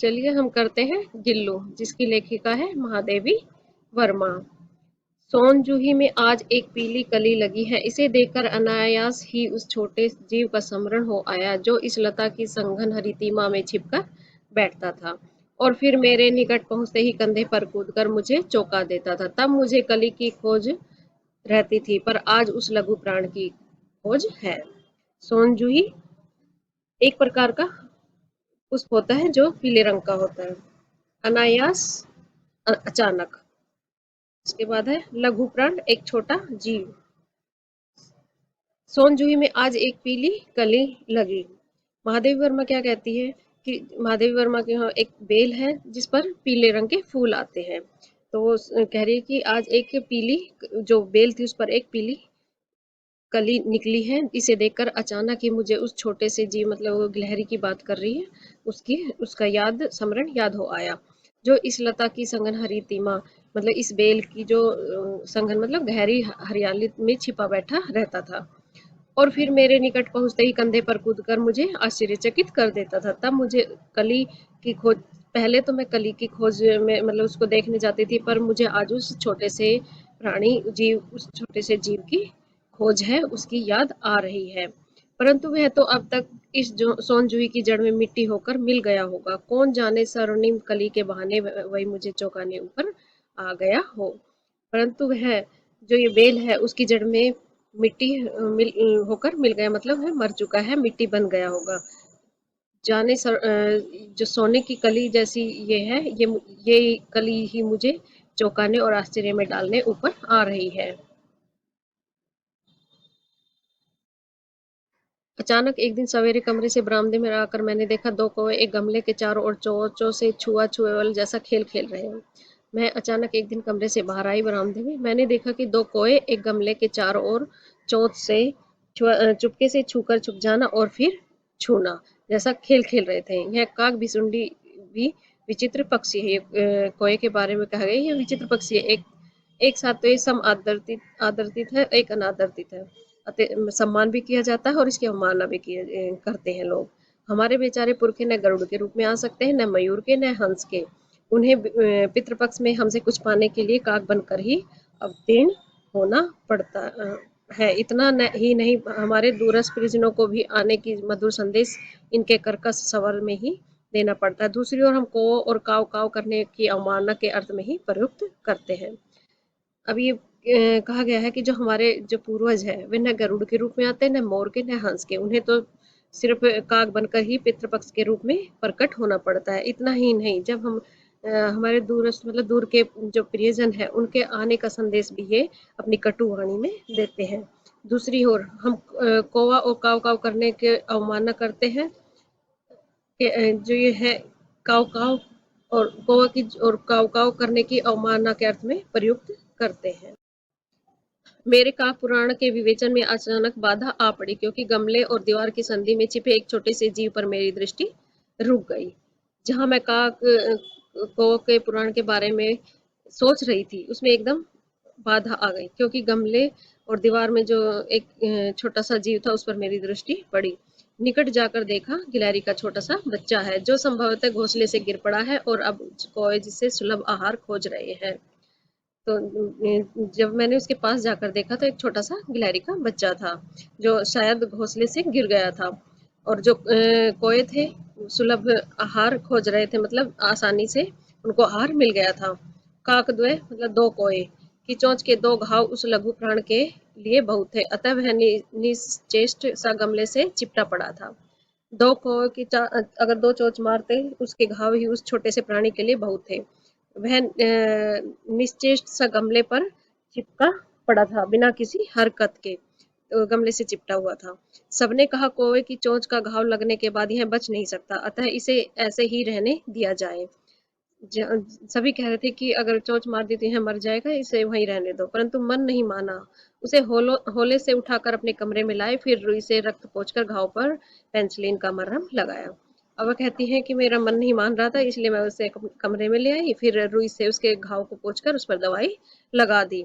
चलिए हम करते हैं गिल्लू, जिसकी लेखिका है महादेवी वर्मा। सोन जूही में आज एक पीली कली लगी है, इसे देखकर अनायास ही उस छोटे जीव का स्मरण हो आया जो इस लता की संघन हरी तीमा में छिपकर बैठता था और फिर मेरे निकट पहुंचते ही कंधे पर कूदकर मुझे चौंका देता था। तब मुझे कली की खोज रहती थी, पर आज उस लघु प्राण की खोज है। सोन जूही एक प्रकार का पुष्प होता है जो पीले रंग का होता है। अनायास, अचानक। इसके बाद है लघु प्राण, एक छोटा जीव। सोनजूही में आज एक पीली कली लगी। महादेवी वर्मा क्या कहती है कि महादेवी वर्मा के यहाँ एक बेल है जिस पर पीले रंग के फूल आते हैं। तो वो कह रही है कि आज एक पीली जो बेल थी उस पर एक पीली कली निकली है। इसे देखकर अचानक ही मुझे उस छोटे से जीव, मतलब वो गिलहरी की बात कर रही है, उसकी उसका याद स्मरण याद हो आया जो इस लता की संघन हरी तीमा, मतलब इस बेल की जो संघन मतलब गहरी हरियाली में छिपा बैठा रहता था और फिर मेरे निकट पहुंचते ही कंधे पर कूदकर मुझे आश्चर्यचकित कर देता था। तब मुझे कली की खोज, पहले तो मैं कली की खोज में मतलब उसको देखने जाती थी, पर मुझे आज उस छोटे से प्राणी जीव, उस छोटे से जीव की खोज है, उसकी याद आ रही है। परंतु वह तो अब तक इस सोनजूही की जड़ में मिट्टी होकर मिल गया होगा। कौन जाने स्वर्णिम कली के बहाने वही मुझे चौंकाने ऊपर आ गया हो। परंतु वह जो ये बेल है उसकी जड़ में मिट्टी मिल होकर मिल गया, मतलब है मर चुका है, मिट्टी बन गया होगा। जाने जो सोने की कली जैसी ये है, ये कली ही मुझे चौंकाने और आश्चर्य में डालने ऊपर आ रही है। अचानक एक दिन सवेरे कमरे से बरामदे में आकर मैंने देखा दो कौवे एक गमले के चारों ओर चोंचों से छुआ छुएवल जैसा खेल खेल रहे हैं। मैं अचानक एक दिन कमरे से बाहर आई बरामदे में, मैंने देखा कि दो कौवे एक गमले के चारों ओर चोंच से चुपके से छूकर छुप जाना और फिर छूना जैसा खेल खेल रहे थे। यह काग बिसुंडी भी विचित्र पक्षी है। कौवे के बारे में कहा गया, यह विचित्र पक्षी है। एक एक साथ तो ये सम आदर्तित आदर्तित है, एक अनादर्तित है। सम्मान भी किया जाता है और इसकी अवमानना भी करते हैं लोग। हमारे बेचारे पुरखे न गरुड़ के रूप में आ सकते हैं, न मयूर के, न हंस के। उन्हें पितृपक्ष में हमसे कुछ पाने के लिए काग बनकर ही अवतीर्ण होना पड़ता है। इतना ही नहीं, हमारे दूरस्थ परिजनों को भी आने की मधुर संदेश इनके कर्कश स्वर में ही देना पड़ता है। दूसरी ओर हम को और काव काव करने की अवमानना के अर्थ में ही प्रयुक्त करते हैं। अब ये कहा गया है कि जो हमारे जो पूर्वज है वे न गरुड़ के रूप में आते हैं, न मोर के, न हंस के। उन्हें तो सिर्फ काग बनकर ही पितृपक्ष के रूप में प्रकट होना पड़ता है। इतना ही नहीं, जब हम हमारे दूरस्थ मतलब दूर के जो प्रियजन है उनके आने का संदेश भी ये अपनी कटु वाणी में देते हैं। दूसरी ओर हम कौवा और काव काव करने के अवमानना करते हैं कि जो ये है काव काव और कौवा की और काव काव करने की अवमानना के अर्थ में प्रयुक्त करते हैं। मेरे काक पुराण के विवेचन में अचानक बाधा आ पड़ी, क्योंकि गमले और दीवार की संधि में छिपे एक छोटे से जीव पर मेरी दृष्टि रुक गई। जहां मैं काक कौवा के पुराण के बारे में सोच रही थी, उसमें एकदम बाधा आ गई, क्योंकि गमले और दीवार में जो एक छोटा सा जीव था उस पर मेरी दृष्टि पड़ी। निकट जाकर देखा, गिलहरी का छोटा सा बच्चा है जो संभवतः घोंसले से गिर पड़ा है और अब कौवे जिससे सुलभ आहार खोज रहे हैं। तो जब मैंने उसके पास जाकर देखा तो एक छोटा सा गिलहरी का बच्चा था जो शायद घोंसले से गिर गया था, और जो कौवे थे सुलभ आहार खोज रहे थे, मतलब आसानी से उनको आहार मिल गया था। काकद्वय मतलब दो कौवे की चोंच के दो घाव उस लघु प्राण के लिए बहुत थे, अतः वह निश्चेष्ट सा गमले से चिपटा पड़ा था। दो कौवे की अगर दो चोंच मारते उसके घाव ही उस छोटे से प्राणी के लिए बहुत थे। वह निश्चेष्ट सा गमले पर चिपका पड़ा था बिना किसी हरकत के, गमले से चिपटा हुआ था। सबने कहा कौवे की चोंच का घाव लगने के बाद यह बच नहीं सकता, अतः इसे ऐसे ही रहने दिया जाए। सभी कह रहे थे कि अगर चोंच मार दी तो यह मर जाएगा, इसे वहीं रहने दो, परंतु मन नहीं माना। उसे होले से उठाकर अपने कमरे में लाए, फिर रुई से रक्त पोंछकर घाव पर पेंसिलिन का मरहम लगाया। अब वह कहती है कि मेरा मन नहीं मान रहा था, इसलिए मैं उसे कमरे में ले आई, फिर रुई से उसके घाव को पोंछकर उस पर दवाई लगा दी।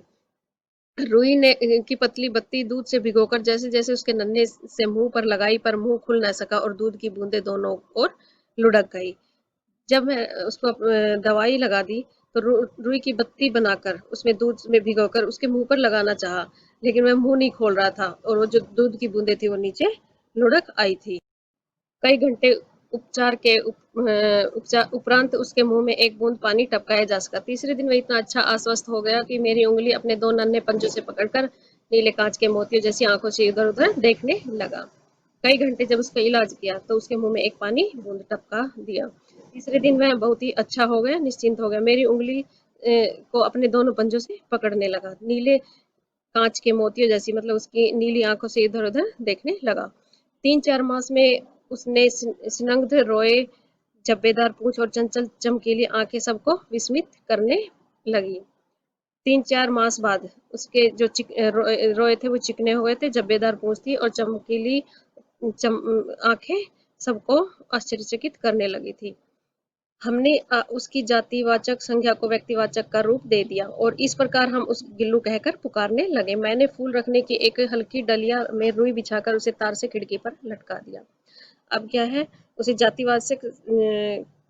रुई ने की पतली बत्ती दूध से भिगोकर जैसे जैसे उसके नन्हे से मुंह पर लगाई, पर मुंह खुल न सका और दूध की बूंदें दोनों ओर लुढ़क गई। जब मैं उसको दवाई लगा दी तो रुई की बत्ती बनाकर उसमें दूध में भिगोकर उसके मुंह पर लगाना चाहा, लेकिन मैं मुंह नहीं खोल रहा था और वो जो दूध की बूंदें थी वो नीचे लुढ़क आई थी। कई घंटे उपचार के उपचार उपरांत उसके मुंह में एक बूंद पानी टपकाया जा सका। तीसरे दिन वह इतना अच्छा आश्वस्त हो गया कि मेरी उंगली अपने दो नन्हे पंजों से पकड़कर नीले कांच के मोतियों जैसी आंखों से इधर उधर देखने लगा। कई घंटे जब उसका इलाज किया तो उसके मुंह में एक पानी बूंद टपका दिया। तीसरे दिन वह बहुत ही अच्छा हो गया, निश्चिंत हो गया। मेरी उंगली को अपने दोनों पंजों से पकड़ने लगा, नीले कांच के मोतियों जैसी, मतलब उसकी नीली आंखों से इधर उधर देखने लगा। 3-4 मास में उसने स्निग्ध रोए, जब्बेदार पूंछ और चंचल चमकीली आंखें सबको विस्मित करने लगी। 3-4 मास बाद उसके जो रोए थे वो चिकने हुए थे, जब्बेदार पूंछ थी और चमकीली आंखें सबको आश्चर्यचकित करने लगी थी। हमने उसकी जातिवाचक संज्ञा को व्यक्तिवाचक का रूप दे दिया और इस प्रकार हम उस गिल्लू कहकर पुकारने लगे। मैंने फूल रखने की एक हल्की डलिया में रुई बिछाकर उसे तार से खिड़की पर लटका दिया। अब क्या है, उसे जातिवाचक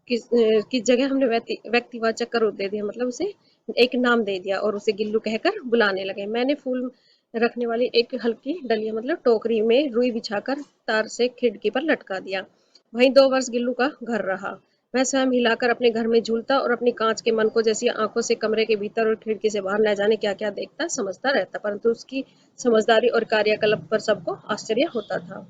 की जगह हमने व्यक्तिवाचक का रूप दे दिया, मतलब उसे एक नाम दे दिया और उसे गिल्लू कहकर बुलाने लगे। मैंने फूल रखने वाली एक हल्की डलिया, मतलब टोकरी में रुई बिछाकर तार से खिड़की पर लटका दिया। वहीं 2 वर्ष गिल्लू का घर रहा। मैं स्वयं हिलाकर अपने घर में झूलता और अपनी कांच के मनकों जैसी आंखों से कमरे के भीतर और खिड़की से बाहर न जाने क्या क्या देखता समझता रहता, परंतु उसकी समझदारी और कार्यकलाप पर सबको आश्चर्य होता था।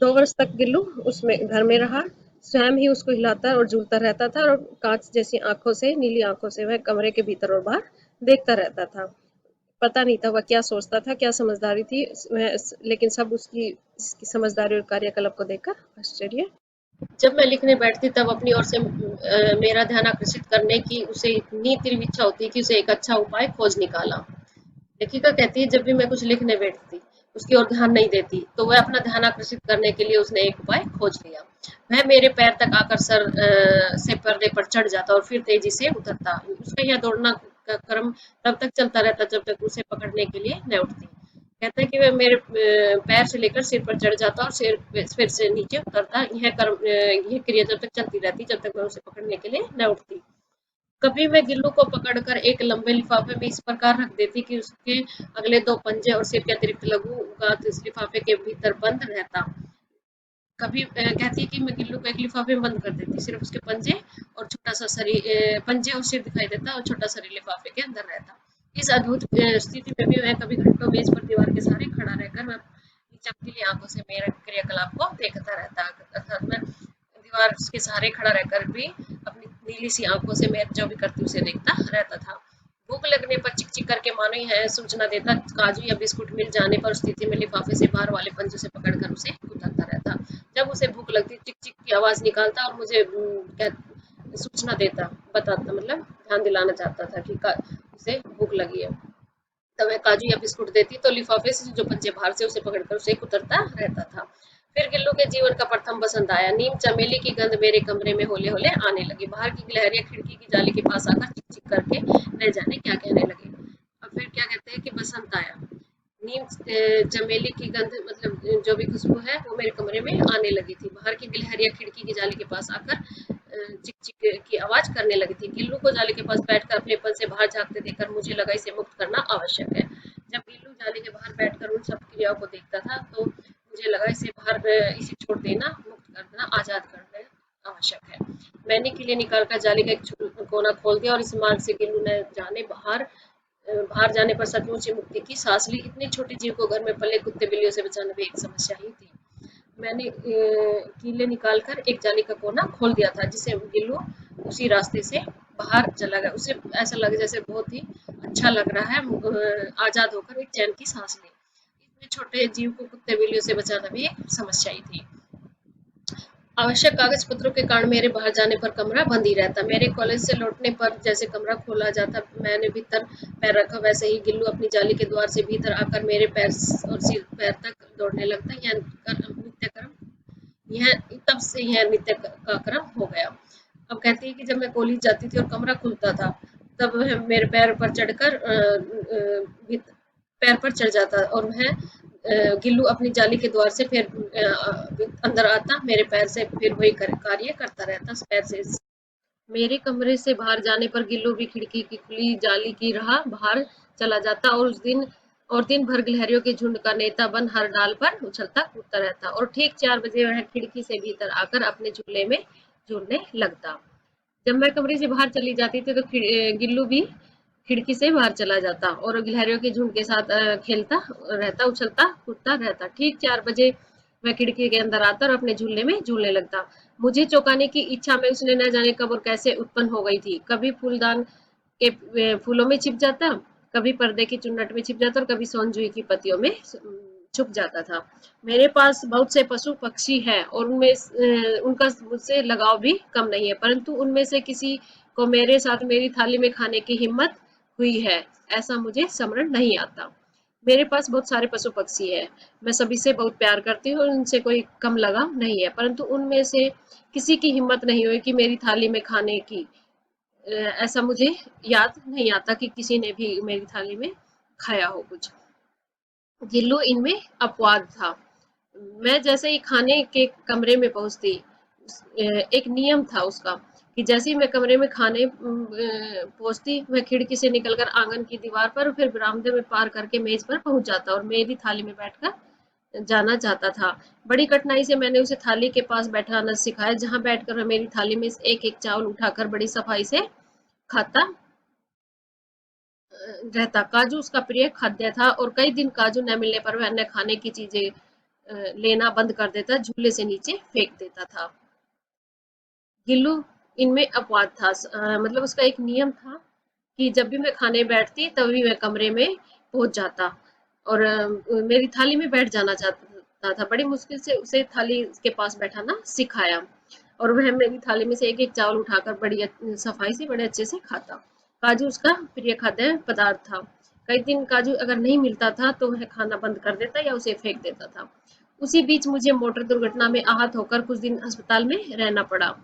2 वर्ष तक गिल्लू उसमें घर में रहा, स्वयं ही उसको हिलाता और झूलता रहता था और कांच जैसी आंखों से, नीली आंखों से वह कमरे के भीतर और बाहर देखता रहता था। पता नहीं था वह क्या सोचता था, क्या समझदारी थी वह, लेकिन सब उसकी समझदारी और कार्यकलाप को देखकर आश्चर्य। जब मैं लिखने बैठती तब अपनी ओर से मेरा ध्यान आकर्षित करने की उसे इतनी तीव्र इच्छा होती कि उसे एक अच्छा उपाय खोज निकाला। लेखिका कहती है, जब भी मैं कुछ लिखने बैठती उसकी ओर ध्यान नहीं देती तो वह अपना ध्यान आकर्षित करने के लिए उसने एक उपाय खोज लिया। वह मेरे पैर तक आकर सर से पर्दे पर चढ़ जाता और फिर तेजी से उतरता। उसका यह दौड़ना का क्रम तब तक चलता रहता जब तक उसे पकड़ने के लिए न उठती। कहता है कि वह मेरे पैर से लेकर सिर पर चढ़ जाता और सिर फिर से नीचे उतरता। यह क्रिया जब तक चलती रहती जब तक मैं उसे पकड़ने के लिए न उठती। कभी मैं गिल्लू को पकड़कर एक लंबे लिफाफे में इस प्रकार रख देती कि उसके अगले 2 पंजे और सिर के अतिरिक्त लघु उगात इस लिफाफे के भीतर बंद रहता। कभी कहती है कि मैं गिल्लू को एक लिफाफे में बंद कर देती, सिर्फ उसके पंजे और छोटा सा शरीर, पंजे और सिर दिखाई देता और छोटा शरीर लिफाफे के अंदर रहता। इस अद्भुत स्थिति में भी मैं कभी घंटों मेज पर दीवार के सहारे खड़ा रहकर मैं अपनी चमकीली आंखों से मेरे क्रियाकलाप को देखता रहता, अर्थात मैं दीवार के सहारे खड़ा रहकर भी अपनी नीली सी आंखों से मैं जो भी करती उसे देखता रहता था। भूख लगने पर चिक चिक करके मानो ही सूचना देता, काजू या बिस्कुट मिल जाने पर स्थिति में लिफाफे से बाहर वाले पंजे से पकड़कर उसे उतरता रहता। जब उसे भूख लगती चिक चिक की आवाज निकालता और मुझे सूचना देता, बताता, मतलब ध्यान दिलाना चाहता था कि उसे भूख लगी है। तब मैं काजू या बिस्कुट देती तो लिफाफे से जो पंजे बाहर से उसे पकड़कर उसे उतरता रहता था। फिर गिल्लू के जीवन का प्रथम बसंत आया। नीम चमेली की गंध मेरे कमरे में होले होले आने लगी। बाहर की गिलहरियां खिड़की की जाली के पास आकर चिक चिक करके न जाने क्या कहने लगी। अब फिर क्या कहते हैं कि बसंत आया। नीम चमेली की गंध, मतलब जो भी खुशबू है वो मेरे कमरे में आने लगी थी। बाहर की गिलहरियां खिड़की की जाली के पास आकर चिक चिक की आवाज करने लगी थी। गिल्लू को जाली के पास बैठकर अपनेपन से बाहर झांकते देखकर मुझे लगा इसे मुक्त करना आवश्यक है। जब गिल्लू जाली के बाहर बैठकर उन सब क्रियाओं को देखता था तो मुझे लगा इसे छोड़ देना, मुक्त कर देना, आजाद कर देना आवश्यक है। मैंने किले निकालकर जाली का एक कोना खोल दिया और इस मार्ग से गिल्लू न जाने बाहर जाने पर सचमुच ही मुक्ति की सांस ली। इतने छोटे जीव को घर में पले कुत्ते बिल्लियों से बचाना भी एक समस्या ही थी। मैंने कीले निकालकर एक जाली का कोना खोल दिया था जिसे गिल्लू उसी रास्ते से बाहर चला गया। उसे ऐसा लगा जैसे बहुत ही अच्छा लग रहा है, आजाद होकर एक चैन की सांस ली। इतने छोटे जीव को कुत्ते बिल्लियों से बचाना भी एक समस्या ही थी। आवश्यक कागज पत्रों के कारण मेरे बाहर जाने पर कमरा बंद ही रहता। मेरे कॉलेज से लौटने पर जैसे कमरा खोला जाता, मैंने भीतर पैर रखा, वैसे ही गिल्लू अपनी जाली के द्वार से भीतर आकर मेरे पैर और सिर पैर तक दौड़ने लगता। यह तब से यह नित्य का क्रम हो गया। अब कहती है कि जब मैं कॉलेज जाती थी और कमरा खुलता था तब वह मेरे पैर पर चढ़कर पैर पर चढ़ जाता और वह गिल्लू अपनी जाली के द्वार से फिर अंदर आता, मेरे पैर से फिर वही कार्य करता रहता, पैर से मेरे कमरे से बाहर जाने पर गिल्लू भी खिड़की की खुली जाली की राह बाहर चला जाता और दिन भर गिलहरियों के झुंड का नेता बन हर डाल पर उछलता कूदता रहता और ठीक 4 बजे वह खिड़की से भीतर आकर अपने झूले में झूलने लगता। जब मैं कमरे से बाहर चली जाती थी तो गिल्लू भी खिड़की से बाहर चला जाता और गिलहरियों के झुंड के साथ खेलता रहता, उछलता कूदता रहता। ठीक 4 बजे वह खिड़की के अंदर आता और अपने झूले में झूलने लगता। मुझे चौंकाने की इच्छा में उसने न जाने कब और कैसे उत्पन्न हो गई थी। कभी फूलदान के फूलों में छिप जाता, कभी पर्दे की चुन्नट में छिप जाता और कभी सोनजुई की पत्तियों में छुप जाता था। मेरे पास बहुत से पशु पक्षी हैं और उनका मुझसे लगाव भी कम नहीं है, परंतु उनमें से किसी को मेरे साथ मेरी थाली में खाने की हिम्मत हुई है, ऐसा मुझे समझ नहीं आता। मेरे पास बहुत सारे पशु पक्षी हैं, मैं सभी से बहुत प्यार करती हूँ और उनसे कोई कम लगाव नहीं है, परंतु उनमें से किसी की हिम्मत नहीं हुई कि मेरी थाली में खाने की। ऐसा मुझे याद नहीं आता कि किसी ने भी मेरी थाली में खाया हो कुछ। गिल्लू इनमें अपवाद था। मैं जैसे ही खाने के कमरे में पहुंचती, एक नियम था उसका कि जैसे ही मैं कमरे में खाने पहुंचती, मैं खिड़की से निकलकर आंगन की दीवार पर फिर बरामदे में पार करके मेज पर पहुंच जाता और मेरी थाली में बैठकर जाना चाहता था। बड़ी कठिनाई से मैंने उसे थाली के पास बैठाना सिखाया, जहां बैठकर वह मेरी थाली में से एक एक चावल उठाकर बड़ी सफाई से खाता रहता। काजू उसका प्रिय खाद्य था और कई दिन काजू न मिलने पर वह अन्य खाने की चीजें लेना बंद कर देता, झूले से नीचे फेंक देता था। गिल्लू इनमें अपवाद था, मतलब उसका एक नियम था कि जब भी मैं खाने बैठती तभी वह कमरे में पहुंच जाता और मेरी थाली में बैठ जाना चाहता था। बड़ी मुश्किल से उसे थाली के पास बैठाना सिखाया और वह मेरी थाली में से एक एक चावल उठाकर बड़ी सफाई से बड़े अच्छे से खाता। काजू उसका प्रिय खाद्य पदार्थ था। कई दिन काजू अगर नहीं मिलता था तो वह खाना बंद कर देता या उसे फेंक देता था। उसी बीच मुझे मोटर दुर्घटना में आहत होकर कुछ दिन अस्पताल में रहना पड़ा।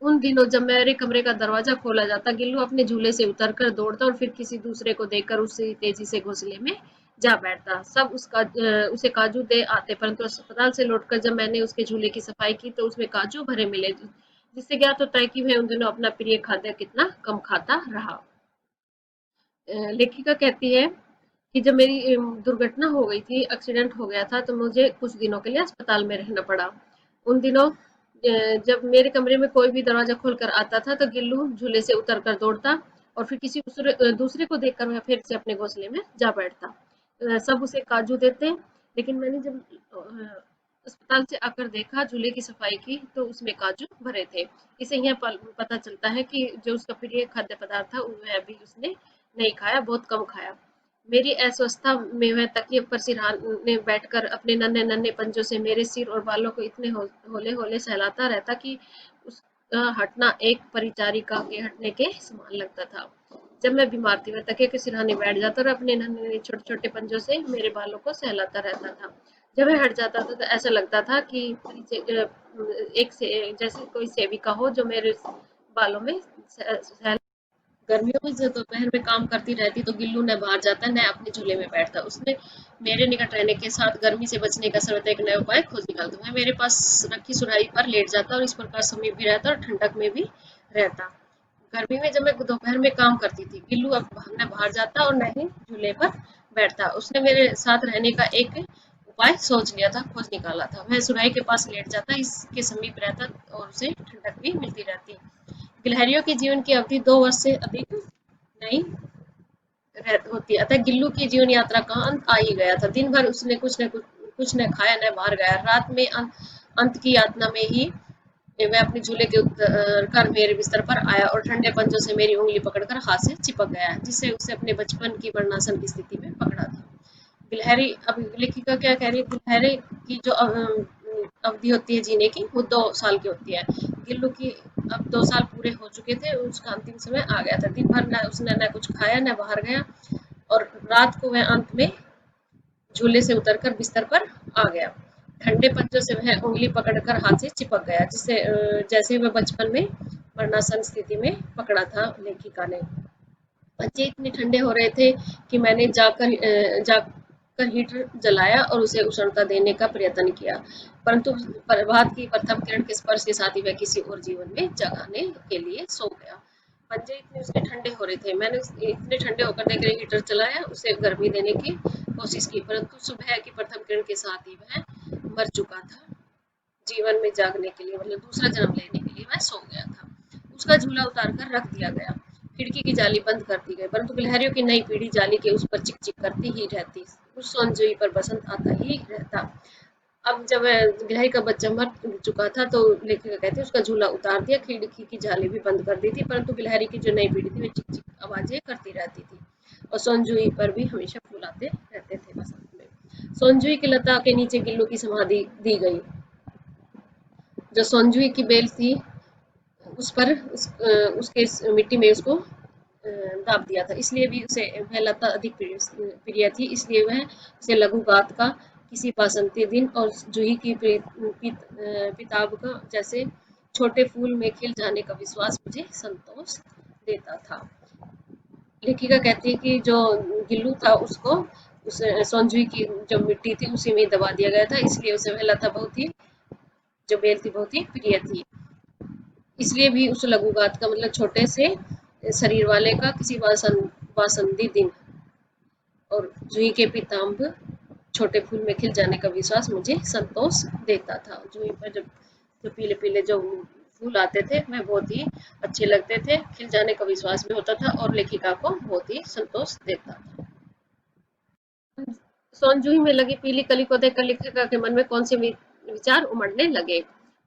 उन दिनों जब मेरे कमरे का दरवाजा खोला जाता, गिल्लू अपने झूले से उतरकर दौड़ता और फिर किसी दूसरे को देखकर उसी तेजी से घोंसले में जा बैठता। सब उसे काजू दे आते, परंतु अस्पताल से लौटकर जब मैंने उसके झूले की सफाई की तो उसमें काजू भरे मिले, जिससे ज्ञात होता है कि वह उन दिनों अपना प्रिय खाद्य कितना कम खाता रहा। लेखिका कहती है कि जब मेरी दुर्घटना हो गई थी, एक्सीडेंट हो गया था, तो मुझे कुछ दिनों के लिए अस्पताल में रहना पड़ा। उन दिनों जब मेरे कमरे में कोई भी दरवाजा खोलकर आता था तो गिल्लू झूले से उतर कर दौड़ता और फिर किसी दूसरे को देखकर वह फिर से अपने घोंसले में जा बैठता। सब उसे काजू देते, लेकिन मैंने जब अस्पताल से आकर देखा, झूले की सफाई की, तो उसमें काजू भरे थे। इसे यह पता चलता है कि जो उसका प्रिय खाद्य पदार्थ था वह भी उसने नहीं खाया, बहुत कम खाया। मेरी अस्वस्थता में वह तकिए पर सिरहाने बैठकर अपने नन्हे नन्हे पंजों से मेरे सिर और बालों को इतने होले होले सहलाता रहता कि उसका हटना एक परिचारिका के हटने के समान लगता था। जब मैं बीमार थी, वह तकिए के सिरहाने बैठ जाता और अपने नन्हे छोटे छोटे पंजों से मेरे बालों को सहलाता रहता था। जब वह हट जाता था तो ऐसा लगता था कि एक से जैसे कोई सेविका हो जो मेरे बालों में सहल। गर्मियों में जब दोपहर में काम करती रहती तो गिल्लू न बाहर जाता न अपने झूले में बैठता। उसने मेरे निकट रहने के साथ गर्मी से बचने का सर्वथा एक नया उपाय खोज निकालता। वह मेरे पास रखी सुराही पर लेट जाता और इस प्रकार समीप भी रहता और ठंडक में भी रहता। गर्मी में जब मैं दोपहर में काम करती थी, गिल्लू अब न बाहर जाता और न ही झूले पर बैठता। उसने मेरे साथ रहने का एक उपाय सोच लिया था, खोज निकाला था। वह सुराही के पास लेट जाता, इसके समीप रहता और उसे ठंडक भी मिलती रहती। गिलहरियों के जीवन की अवधि 2 वर्ष से अधिक नहीं होती, अतः गिल्लू की जीवन यात्रा का अंत आ ही गया था। दिन भर उसने कुछ न खाया न बाहर गया। रात में अंत की यातना में ही वह अपने झूले के उतर कर मेरे बिस्तर पर आया और ठंडे पंजों से मेरी उंगली पकड़कर हाथ से चिपक गया, जिससे उसे अपने बचपन की वर्णासन की स्थिति में पकड़ा था। गिलहरी, अब लेखिका क्या कह रही है, गिलहरी की जो अवधि होती है जीने की, वो 2 साल की होती है। गिल्लू की अब 2 साल पूरे हो चुके थे, उसका अंतिम समय आ गया था। दिन भर न उसने न कुछ खाया न बाहर गया और रात को वह अंत में झूले से उतरकर बिस्तर पर आ गया। ठंडे पंजों से वह उंगली पकड़कर हाथ से चिपक गया, जिससे जैसे वह बचपन में वर्णासन स्थिति में पकड़ा था लेखिका ने। पंजे इतने ठंडे हो रहे थे कि मैंने जाकर उठकर हीटर जलाया और उसे उष्णता देने का प्रयत्न किया, परंतु प्रभात की प्रथम किरण के स्पर्श के साथ ही वह किसी और जीवन में जगाने के लिए सो गया। पंजे इतने उसके ठंडे हो रहे थे, मैंने इतने ठंडे होकर देख रहे हीटर चलाया, उसे गर्मी देने की कोशिश की, परंतु सुबह की प्रथम किरण के साथ ही वह मर चुका था। जीवन में जागने के लिए मतलब दूसरा जन्म लेने के लिए वह सो गया था। उसका झूला उतार कर रख दिया गया, खिड़की की जाली बंद कर दी गई, परंतु गिलहरियों की नई पीढ़ी जाली के उस पर चिक चिक करती ही रहती। उस सोनजुई पर बसंत आता ही रहता। अब जब गिलहरी का बच्चा मर चुका था तो लेखिका कहते हैं उसका झूला उतार दिया, खिड़की की जाली भी बंद कर दी थी, परंतु गिलहरी की जो नई पीढ़ी थी वो चिक चिक आवाजें करती रहती थी और सोनजुई पर भी हमेशा फूल आते रहते थे बसंत में। सोनजुई की लता के नीचे गिल्लू की समाधि दी गई। जो सोनजुई की बेल थी उस पर उसके मिट्टी में उसको दाब दिया था, इसलिए भी उसे वह लता अधिक प्रिय थी, इसलिए वह उसे लघुगात का किसी बासंती दिन और जूही की पिताब का जैसे छोटे फूल में खिल जाने का विश्वास मुझे संतोष देता था। लेखिका कहती है कि जो गिल्लू था उसको उस सोनजुई की जो मिट्टी थी उसी में दबा दिया गया था, इसलिए उसे वह लता बहुत ही जो बेल थी बहुत ही प्रिय थी। इसलिए भी उस लघुगात का मतलब छोटे से शरीर वाले का किसी वासंती दिन और जूही के पीताम्ब छोटे फूल में खिल जाने का विश्वास मुझे संतोष देता था। जूही पर जब जो पीले पीले जो फूल आते थे वह बहुत ही अच्छे लगते थे, खिल जाने का विश्वास भी होता था और लेखिका को बहुत ही संतोष देता था। सोनजूही में लगी पीली कली को देखकर लेखिका के मन में कौन से विचार उमड़ने लगे?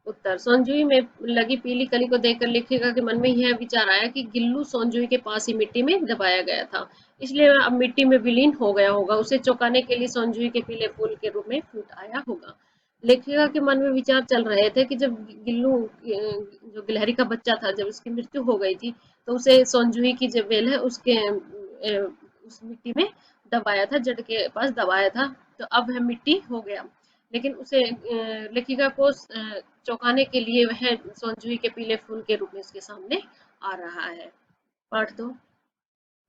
उत्तर: सोनजूही में लगी पीली कली को देखकर लेखिका के मन में यह विचार आया कि गिल्लू सोनजूही के पास ही मिट्टी में दबाया गया था, इसलिए वह अब मिट्टी में विलीन हो गया होगा। उसे चौंकाने के लिए सोनजूही के पीले फूल के रूप में फूट आया होगा। लेखिका के मन में विचार चल रहे थे कि जब गिल्लू जो गिलहरी का बच्चा था, जब उसकी मृत्यु हो गई थी तो उसे सोनजूही की जो बेल है उसके उस मिट्टी में दबाया था, जड़ के पास दबाया था, तो अब वह मिट्टी हो गया। लेकिन उसे लेखिका को चौंकाने के लिए वह सोनजूही के पीले फूल के रूप में उसके सामने आ रहा है। पाठ 2।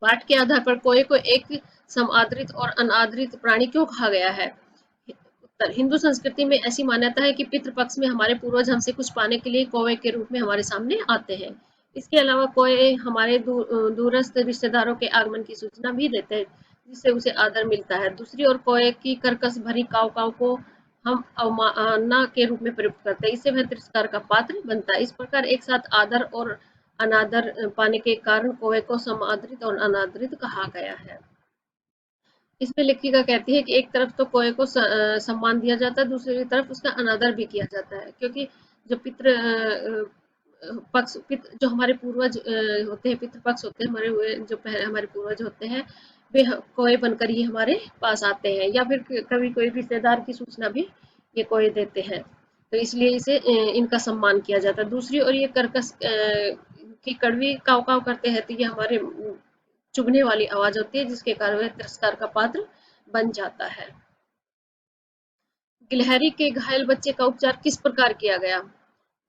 पाठ के आधार पर कोए को एक समादृत और अनादृत प्राणी क्यों कहा गया है? उत्तर: हिंदू संस्कृति में ऐसी मान्यता है कि पितृपक्ष में हमारे पूर्वज हमसे कुछ पाने के लिए कौवे के रूप में हमारे सामने आते हैं। इसके अलावा कोए हमारे दूरस्थ रिश्तेदारों के आगमन की सूचना भी देते हैं, जिससे उसे आदर मिलता है। दूसरी ओर कोए की कर्कश भरी काव काव को हम अवमानना के रूप में प्रयुक्त करते हैं, इससे वह तिरस्कार का पात्र बनता है। इस प्रकार एक साथ आदर और अनादर पाने के कारण कौवे को समादृत और अनादृत कहा गया है। इसमें लेखिका कहती है कि एक तरफ तो कौवे को सम्मान दिया जाता है, दूसरी तरफ उसका अनादर भी किया जाता है, क्योंकि जो पक्ष जो हमारे पूर्वज होते हैं, पितृपक्ष होते हैं, मरे हुए जो हमारे पूर्वज होते हैं, वे कौवे बनकर ही हमारे पास आते हैं, या फिर कभी कोई रिश्तेदार की सूचना भी ये कौवे देते हैं, तो इसलिए इसे इनका सम्मान किया जाता है। दूसरी ओर ये कर्कश की कड़वी काव काव करते हैं, तो ये हमारे चुभने वाली आवाज होती है, जिसके कारण वह तिरस्कार का पात्र बन जाता है। गिलहरी के घायल बच्चे का उपचार किस प्रकार किया गया?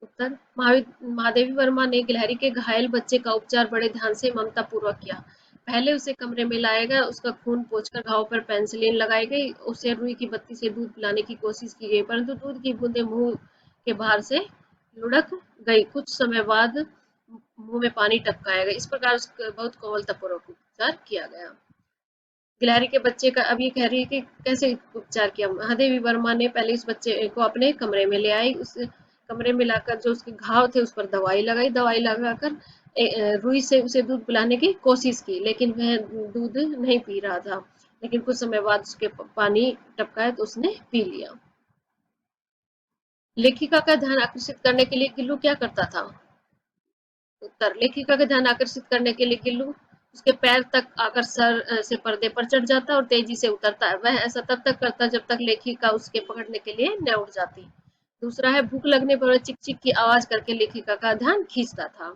उत्तर: महादेवी वर्मा ने गिलहरी के घायल बच्चे का उपचार बड़े ध्यान से ममता पूर्वक किया। पहले उसे कमरे में लाया गया, उसका खून पोंछकर घाव पर पेनिसिलिन लगाई गई, उसे रुई की बत्ती से दूध पिलाने की कोशिश की गई, परंतु दूध की बूंदें मुंह के बाहर से लुढ़क गई। कुछ समय बाद मुंह में पानी टपकाया गया। इस प्रकार उसका बहुत कोमलतापूर्वक उपचार किया गया। गिलहरी के बच्चे का अब ये कह रही है कि कैसे उपचार किया। महादेवी वर्मा ने पहले इस बच्चे को अपने कमरे में ले आई, उस कमरे में लाकर जो उसके घाव थे उस पर दवाई लगाई, दवाई लगाकर रुई से उसे दूध पिलाने की कोशिश की, लेकिन वह दूध नहीं पी रहा था। लेकिन कुछ समय बाद उसके पानी टपकाया तो उसने पी लिया। लेखिका का ध्यान आकर्षित करने के लिए गिल्लू क्या करता था? उत्तर: लेखिका का ध्यान आकर्षित करने के लिए गिल्लू उसके पैर तक आकर सर से पर्दे पर चढ़ जाता और तेजी से उतरता है। वह ऐसा तब तक करता जब तक लेखिका उसके पकड़ने के लिए न उठ जाती। दूसरा है, भूख लगने पर वह चिक चिक की आवाज करके लेखिका का ध्यान खींचता था।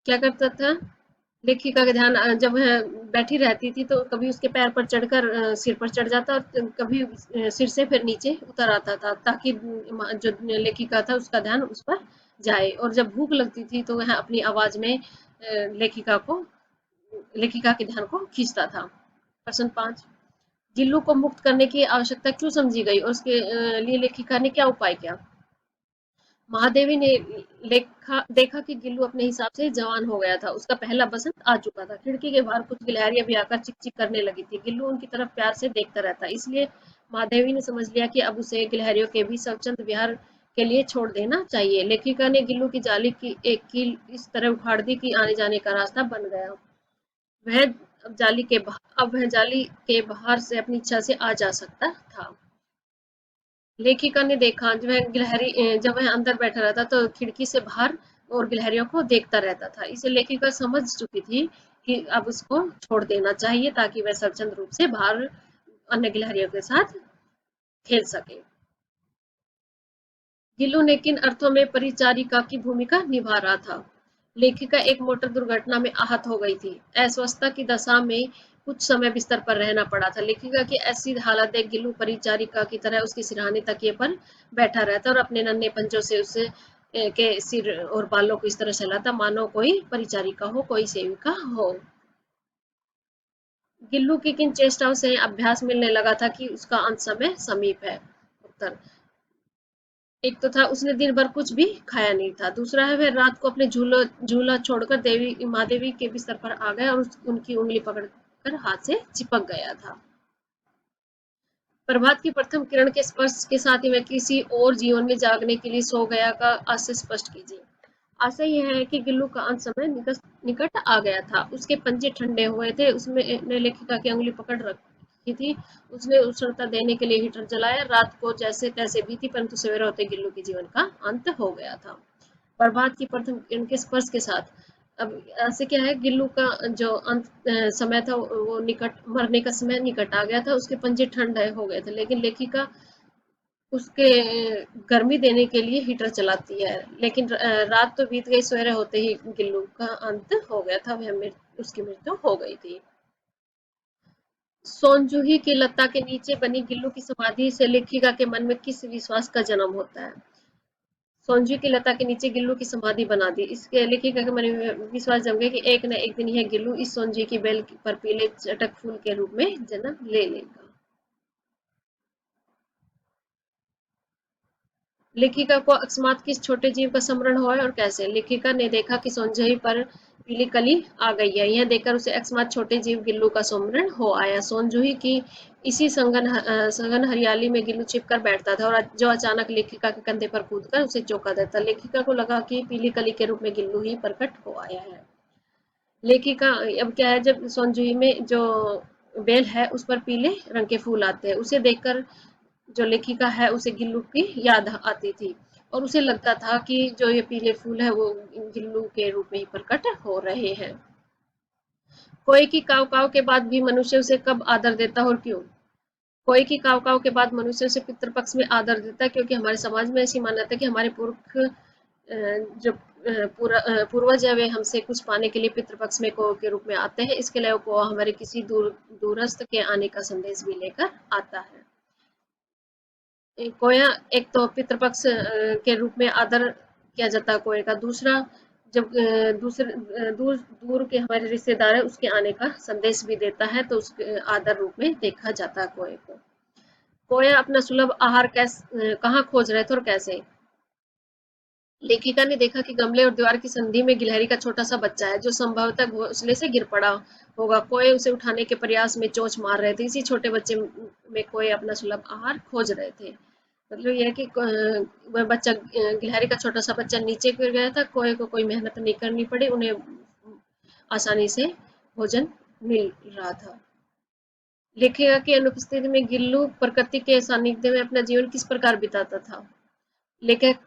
क्या करता था? लेखिका का ध्यान जब वह बैठी रहती थी तो कभी उसके पैर पर चढ़कर सिर पर चढ़ जाता और कभी सिर से फिर नीचे उतर आता था, ताकि जो लेखिका था उसका ध्यान उस पर जाए, और जब भूख लगती थी तो वह अपनी आवाज में लेखिका के ध्यान को खींचता था। प्रश्न 5, गिल्लू को मुक्त करने की आवश्यकता क्यों समझी गई और उसके लिए लेखिका ने क्या उपाय किया? महादेवी ने देखा कि गिल्लू अपने हिसाब से जवान हो गया था, उसका पहला बसंत आ चुका था। खिड़की के बाहर कुछ गिलहरियां भी आकर चिक चिक करने लगी थी। गिल्लू उनकी तरफ प्यार से देखता रहता, इसलिए महादेवी ने समझ लिया कि अब उसे गिलहरियों के भी स्वच्छंद विहार के लिए छोड़ देना चाहिए। लेखिका ने गिल्लू की जाली की एक कील इस तरह उखाड़ दी कि आने जाने का रास्ता बन गया। वह अब वह जाली के बाहर से अपनी इच्छा से आ जा सकता था। लेखिका ने देखा जब वह अंदर बैठा रहता तो खिड़की से बाहर और गिलहरियों को देखता रहता था। इसे लेखिका समझ चुकी थी कि अब उसको छोड़ देना चाहिए ताकि वह स्वच्छंद रूप से बाहर अन्य गिलहरियों के साथ खेल सके। गिल्लू ने किन अर्थों में परिचारिका की भूमिका निभा रहा था? लेखिका एक मोटर दुर्घटना में आहत हो गई थी। अस्वस्थता की दशा में कुछ समय बिस्तर पर रहना पड़ा था। लेखिका की ऐसी हालत देख गिल्लू परिचारिका की तरह उसके सिरहाने तकिए पर बैठा रहता और अपने नन्हे पंजों से उसे के सिर और बालों को इस तरह सहलाता मानो कोई परिचारिका हो, कोई सेविका हो। गिल्लू की किन चेष्टाओं से अभ्यास मिलने लगा था कि उसका अंत समय समीप है? उत्तर, एक तो था उसने दिन भर कुछ भी खाया नहीं था। दूसरा है वह रात को अपने झूला छोड़कर देवी महादेवी के बिस्तर पर आ गया और उनकी उंगली पकड़कर हाथ से चिपक गया था। प्रभात की प्रथम किरण के स्पर्श के साथ ही वह किसी और जीवन में जागने के लिए सो गया का आशय स्पष्ट कीजिए। आशा यह है कि गिल्लू का अंत समय निकट आ गया था। उसके पंजे ठंडे हुए थे, उसमें ने लेखिका की उंगली पकड़ रखी थी। उसने उष्णता देने के लिए हीटर जलाया। रात को जैसे तैसे बीती, परंतु सवेरा होते गिल्लू के जीवन का अंत हो गया था। प्रभात की प्रथम किरण के स्पर्श के साथ, अब ऐसे क्या है, गिल्लू का जो अंत समय था वो निकट, मरने का समय निकट आ गया था। उसके पंजे ठंडे हो गए थे, लेकिन लेखिका उसके गर्मी देने के लिए हीटर चलाती है। लेकिन रात तो बीत गई, सवेरे होते ही गिल्लू का अंत हो गया था, उसकी मृत्यु हो गई थी। सोनजूही की लता के नीचे बनी गिल्लू की समाधि से लेखिका के मन में किस विश्वास का जन्म होता है? सोनजूही की लता के नीचे गिल्लू की समाधि बना दी, इसके लेखिका के मन में विश्वास जम गया कि एक न एक दिन यह गिल्लू इस सोनजूही की बेल पर पीले चटक फूल के रूप में जन्म ले लेगा। लेखिका को अकस्मात किस छोटे जीव का स्मरण हुआ है और कैसे? लेखिका ने देखा कि सोनजही पर पीली कली आ गई है। यह देखकर उसे अकस्मात छोटे जीव गिल्लू का स्मरण हो आया। सोनजूही की इसी सघन हरियाली में गिल्लू छिपकर बैठता था और जो अचानक लेखिका के कंधे पर कूदकर उसे चौंका देता। लेखिका को लगा कि पीली कली के रूप में गिल्लू ही प्रकट हो आया है। लेखिका, अब क्या है, जब सोनजूही में जो बेल है उस पर पीले रंग के फूल आते हैं, उसे देखकर जो लेखिका है उसे गिल्लू की याद आती थी और उसे लगता था कि जो ये पीले फूल है वो गिल्लू के रूप में ही प्रकट हो रहे हैं। कोई की काव काव के बाद भी मनुष्य उसे कब आदर देता और क्यों? कोई की काव काव के बाद मनुष्य उसे पितृपक्ष में आदर देता है, क्योंकि हमारे समाज में ऐसी मान्यता है कि हमारे पुरख जो पूर्वज है वे हमसे कुछ पाने के लिए पितृपक्ष में कौ के रूप में आते हैं। इसके अलावा कौआ हमारे किसी दूरस्थ के आने का संदेश भी लेकर आता है। कोया एक तो पितृपक्ष के रूप में आदर किया जाता है कोए का। दूसरा, जब दूर दूर के हमारे रिश्तेदार है उसके आने का संदेश भी देता है, तो उसके आदर रूप में देखा जाता है कोए को। कोया अपना सुलभ आहार कहाँ खोज रहे थे और कैसे? लेखिका ने देखा कि गमले और दीवार की संधि में गिलहरी का छोटा सा बच्चा है जो संभवतः घोंसले से गिर पड़ा होगा। कोए उसे उठाने के प्रयास में चोंच मार रहे थे। इसी छोटे बच्चे में कोए अपना सुलभ आहार खोज रहे थे। मतलब यह है कि वह बच्चा, गिलहरी का छोटा सा बच्चा नीचे गिर गया था। कोए को कोई मेहनत नहीं करनी पड़ी, उन्हें आसानी से भोजन मिल रहा था। लेखिका की अनुपस्थिति में गिल्लू प्रकृति के सानिध्य में अपना जीवन किस प्रकार बिताता था? लेखक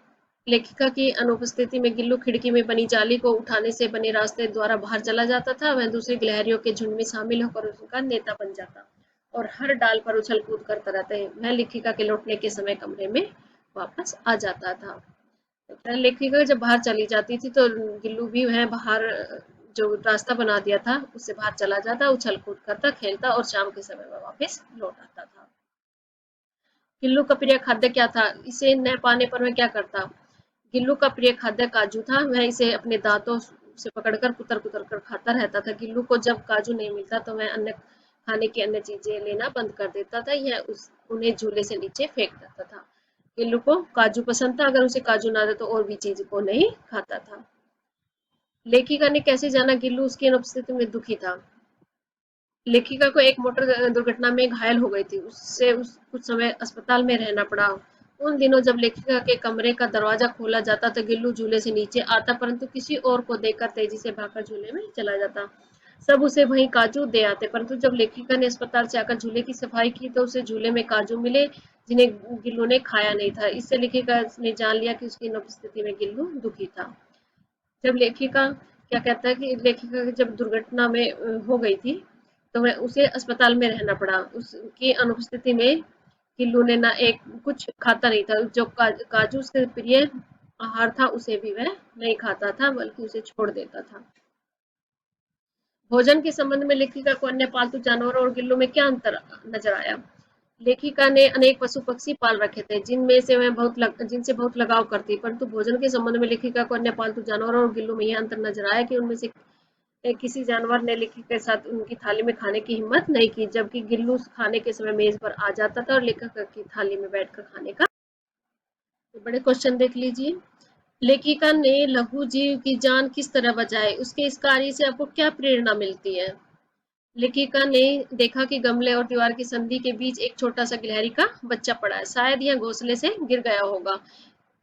लेखिका की अनुपस्थिति में गिल्लू खिड़की में बनी जाली को उठाने से बने रास्ते द्वारा बाहर चला जाता था। वह दूसरी गिलहरियों के झुंड में शामिल होकर उनका नेता बन जाता और हर डाल पर उछल कूद करता रहता है। वह लेखिका के लौटने के समय कमरे में वापस आ जाता था। तो लेखिका जब बाहर चली जाती थी तो गिल्लू भी वह बाहर जो रास्ता बना दिया था उससे बाहर चला जाता, उछल कूद करता, खेलता और शाम के समय में वापस लौट आता था। गिल्लू का प्रिय खाद्य क्या था? इसे न पाने पर वह क्या करता? गिल्लू का प्रिय खाद्य काजू था। वह इसे अपने दांतों से पकड़कर कुतर कुतर कर खाता रहता था। गिल्लू को जब काजू नहीं मिलता तो वह अन्य खाने की अन्य चीजें लेना बंद कर देता था या उन्हें झूले से नीचे फेंक देता था। गिल्लू को काजू पसंद था, अगर उसे काजू ना दे तो और भी चीज को नहीं खाता था। लेखिका ने कैसे जाना गिल्लू उसकी अनुपस्थिति में दुखी था? लेखिका को एक मोटर दुर्घटना में घायल हो गई थी, उससे कुछ समय अस्पताल में रहना पड़ा। उन दिनों जब लेखिका के कमरे का दरवाजा खोला जाता तो गिल्लू झूले से नीचे आता, परंतु किसी और को देखकर तेजी से भागकर झूले में चला जाता। सब उसे वहीं काजू दे आते, परंतु जब लेखिका ने अस्पताल से आकर झूले की सफाई की तो उसे झूले में काजू मिले जिन्हें गिल्लू ने खाया नहीं था। इससे लेखिका ने जान लिया कि उसकी अनुपस्थिति में गिल्लू दुखी था। जब लेखिका क्या कहता है कि लेखिका की जब दुर्घटना में हो गई थी तो वह उसे अस्पताल में रहना पड़ा। उसकी अनुपस्थिति में गिल्लू ने ना एक कुछ खाता नहीं था, जो काजू उसके प्रिय आहार था उसे भी वह नहीं खाता था, बल्कि उसे छोड़ देता था। भोजन के संबंध में लेखिका को अन्य पालतू जानवरों और गिल्लू में क्या अंतर नजर आया? लेखिका ने अनेक पशु पक्षी पाल रखे थे जिनसे बहुत लगाव करती, परंतु भोजन के संबंध में लेखिका को अन्य पालतू जानवरों और गिल्लू में यह अंतर नजर आया कि उनमें से किसी जानवर ने लेखिका के साथ उनकी थाली में खाने की हिम्मत नहीं की, जबकि गिल्लू खाने के समय मेज पर आ जाता था और लेखिका की थाली में बैठकर खाने का। तो बड़े क्वेश्चन देख लीजिए। लेखिका ने लघु जीव की जान किस तरह बचाई, उसके इस कार्य से आपको क्या प्रेरणा मिलती है? लेखिका ने देखा कि गमले और दीवार की संधि के बीच एक छोटा सा गिलहरी का बच्चा पड़ा है, शायद यह घोंसले से गिर गया होगा।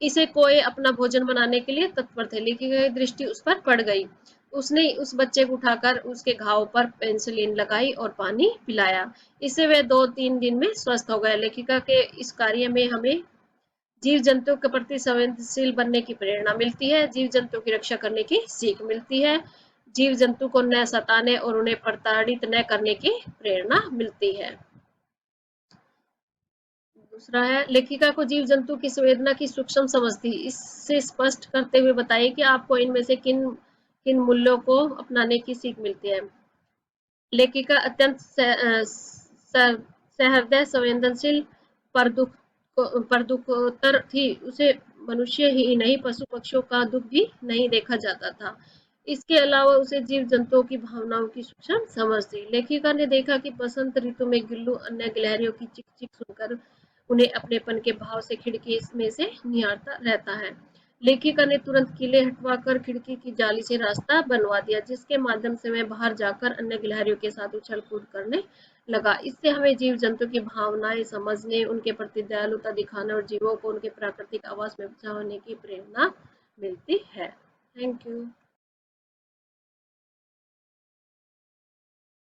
इसे कोई अपना भोजन बनाने के लिए तत्पर थे। लेखिका की दृष्टि उस पर पड़ गई। उसने उस बच्चे को उठाकर उसके घाव पर पेंसिलिन लगाई और पानी पिलाया। इससे वह 2-3 दिन में स्वस्थ हो गया। लेखिका के इस कार्य में हमें जीव जंतु के प्रति संवेदनशील बनने की प्रेरणा मिलती है, जीव जंतु की रक्षा करने की सीख मिलती है, जीव जंतु को न सताने और उन्हें प्रताड़ित न करने की प्रेरणा मिलती है। दूसरा है, लेखिका को जीव जंतु की संवेदना की सूक्ष्म समझ थी। इससे स्पष्ट करते हुए बताइए कि आपको इनमें से किन किन मूल्यों को अपनाने की सीख मिलती है। लेखिका अत्यंत सहृदय, संवेदनशील, परदुखोत्तर थी। उसे मनुष्य ही नहीं पशु पक्षियों का दुख भी नहीं देखा जाता था। इसके अलावा उसे जीव जंतुओं की भावनाओं की सूक्ष्म समझ थी। लेखिका ने देखा कि बसंत ऋतु में गिल्लू अन्य गिलहरियों की चिक चिक सुनकर उन्हें अपनेपन के भाव से खिड़की में से निहारता रहता है। लेखिका ने तुरंत कीले हटवाकर खिड़की की जाली से रास्ता बनवा दिया, जिसके माध्यम से वह बाहर जाकर अन्य गिलहरियों के साथ उछल कूद करने लगा। इससे हमें जीव जंतु की भावनाएं समझने, उनके प्रति दयालुता दिखाने और जीवों को उनके प्राकृतिक आवास में बचाने की प्रेरणा मिलती है। Thank you.